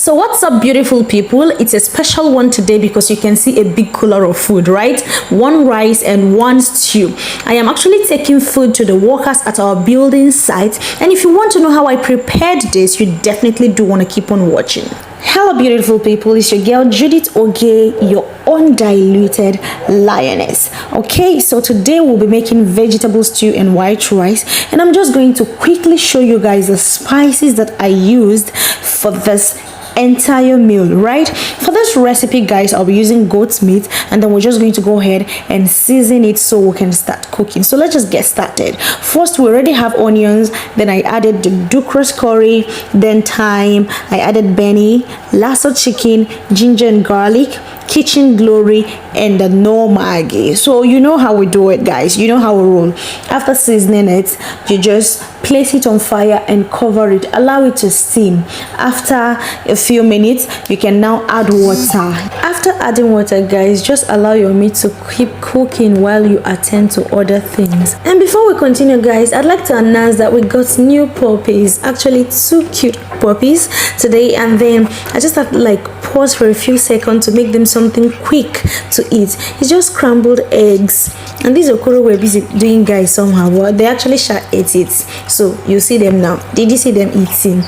So what's up, beautiful people? It's a special one today because you can see a big cooler of food, right? One rice and one stew. I am actually taking food to the workers at our building site, and if you want to know how I prepared this, you definitely do want to keep on watching. Hello, beautiful people, it's your girl Judith Oge, your undiluted lioness. Okay, so today we'll be making vegetable stew and white rice, and I'm just going to quickly show you guys the spices that I used for this entire meal. Right, for this recipe, guys, I'll be using goat's meat, and then we're just going to go ahead and season it so we can start cooking. So let's just get started. First, we already have onions, then I added the Ducros curry, then thyme, I added Benny, lasso chicken, ginger and garlic, kitchen glory, and the no Maggi. So you know how we do it, guys, you know how we roll. After seasoning it, you just place it on fire and cover it, allow it to steam. After a few minutes, you can now add water. After adding water, guys, just allow your meat to keep cooking while you attend to other things. And before we continue, guys, I'd like to announce that we got new puppies, actually 2 cute puppies today, and then I just have to like pause for a few seconds to make them something quick to eat. It's just scrambled eggs, and these Okoro were busy doing, guys, somehow, but they actually ate it. So you see them now. Did you see them eating?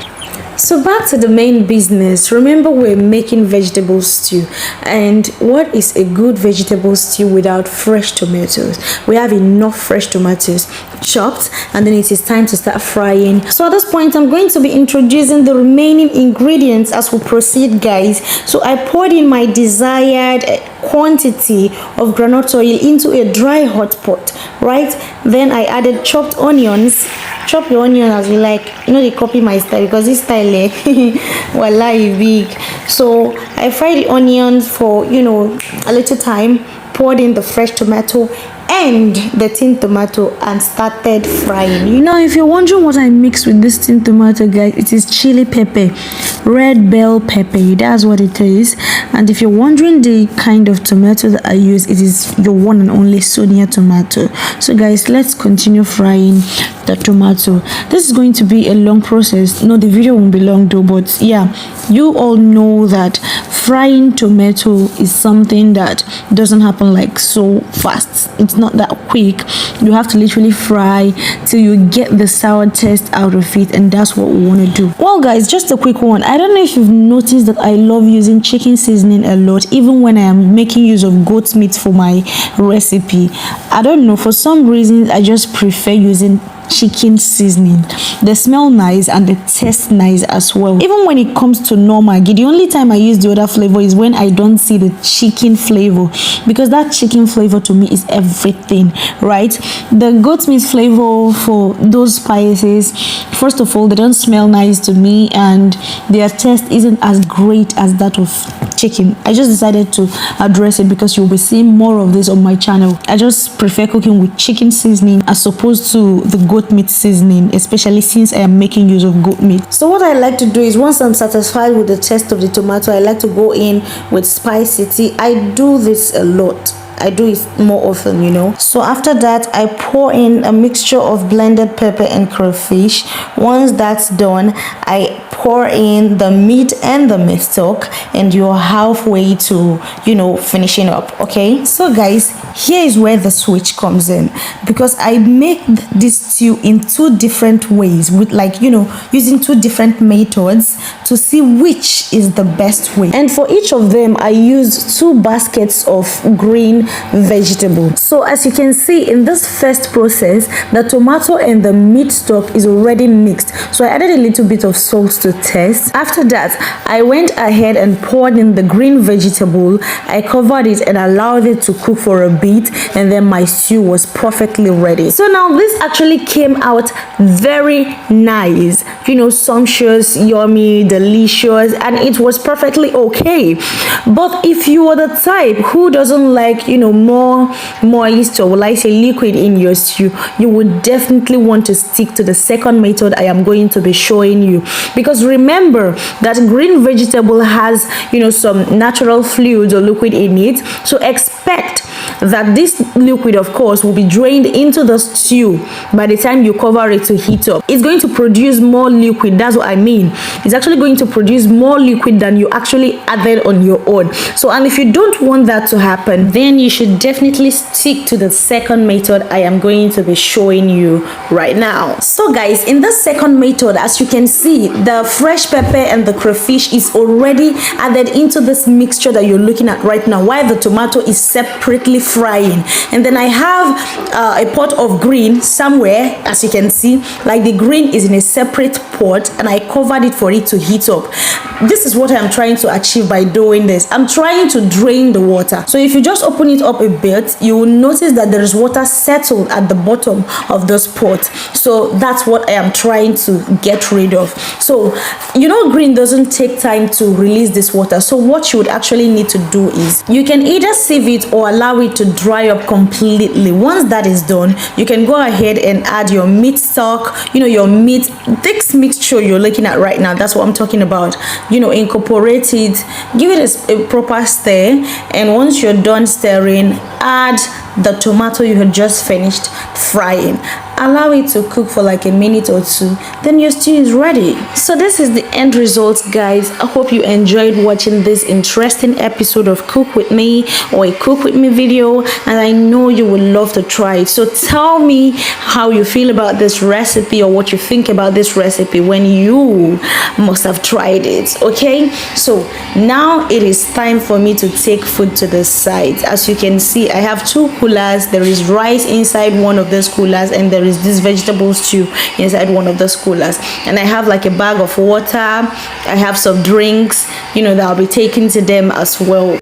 So back to the main business. Remember, we're making vegetable stew, and what is a good vegetable stew without fresh tomatoes? We have enough fresh tomatoes chopped, and then it is time to start frying. So at this point, I'm going to be introducing the remaining ingredients as we proceed, guys. So I poured in my desired quantity of groundnut oil into a dry hot pot, right? Then I added chopped onions. Chop your onion as you like, you know, they copy my style because this style wallahi big. So I fried the onions for, you know, a little time, poured in the fresh tomato and the tin tomato and started frying. You know, if you're wondering what I mixed with this tin tomato, guys, it is chili pepper, red bell pepper, that's what it is. And if you're wondering the kind of tomato that I use, it is your one and only Sonia tomato. So guys, let's continue frying the tomato. This is going to be a long process. No, the video won't be long though, but yeah, you all know that frying tomato is something that doesn't happen like so fast. It's not that quick. You have to literally fry till you get the sour taste out of it, and that's what we want to do. Well, guys, just a quick one. I don't know if you've noticed that I love using chicken seasoning a lot, even when I am making use of goat's meat for my recipe. I don't know, for some reason I just prefer using chicken seasoning. They smell nice and they taste nice as well. Even when it comes to no Maggi, the only time I use the other flavor is when I don't see the chicken flavor, because that chicken flavor to me is everything, right? The goat meat flavor for those spices, first of all, they don't smell nice to me, and their taste isn't as great as that of chicken. I just decided to address it because you'll be seeing more of this on my channel. I just prefer cooking with chicken seasoning as opposed to the goat meat seasoning, especially since I am making use of goat meat. So what I like to do is, once I'm satisfied with the taste of the tomato, I like to go in with spicity. I do this a lot. I do it more often, you know. So after that, I pour in a mixture of blended pepper and crayfish. Once that's done, I pour in the meat and the meat stock, and you're halfway to, you know, finishing up. Okay, so guys, here is where the switch comes in, because I make this stew in 2 different ways, with, like, you know, using 2 different methods to see which is the best way. And for each of them, I used 2 baskets of green vegetable. So as you can see in this first process, the tomato and the meat stock is already mixed, so I added a little bit of salt to taste. After that, I went ahead and poured in the green vegetable. I covered it and allowed it to cook for a bit, and then my stew was perfectly ready. So now this actually came out very nice, you know, sumptuous, yummy, delicious, and it was perfectly okay. But if you are the type who doesn't like, you know, more moist, or will I say liquid in your stew, you would definitely want to stick to the second method I am going to be showing you, because remember that green vegetable has, you know, some natural fluids or liquid in it, so expect that this liquid, of course, will be drained into the stew by the time you cover it to heat up. It's going to produce more liquid. That's what I mean. It's actually going to produce more liquid than you actually added on your own. So, and if you don't want that to happen, then you should definitely stick to the second method I am going to be showing you right now. So guys, in the second method, as you can see, the fresh pepper and the crayfish is already added into this mixture that you're looking at right now, while the tomato is separately frying. And then I have a pot of green somewhere, as you can see, like the green is in a separate pot, and I covered it for it to heat up. This is what I'm trying to achieve by doing this. I'm trying to drain the water. So if you just open it up a bit, you will notice that there is water settled at the bottom of this pot. So that's what I am trying to get rid of. So you know, green doesn't take time to release this water. So what you would actually need to do is you can either sieve it or allow it to dry up completely. Once that is done, you can go ahead and add your meat stock, you know, your meat, this mixture you're looking at right now. That's what I'm talking about. You know, incorporate it, give it a proper stir, and once you're done stirring, add the tomato you had just finished frying. Allow it to cook for like a minute or two, then your stew is ready. So this is the end result, guys. I hope you enjoyed watching this interesting episode of Cook With Me, or a Cook With Me video, and I know you would love to try it. So tell me how you feel about this recipe, or what you think about this recipe when you must have tried it. Okay, so now it is time for me to take food to the side. As you can see, I have two coolers. There is rice inside one of those coolers, and there is this vegetable stew inside one of those coolers, and I have like a bag of water. I have some drinks, you know, that I'll be taking to them as well.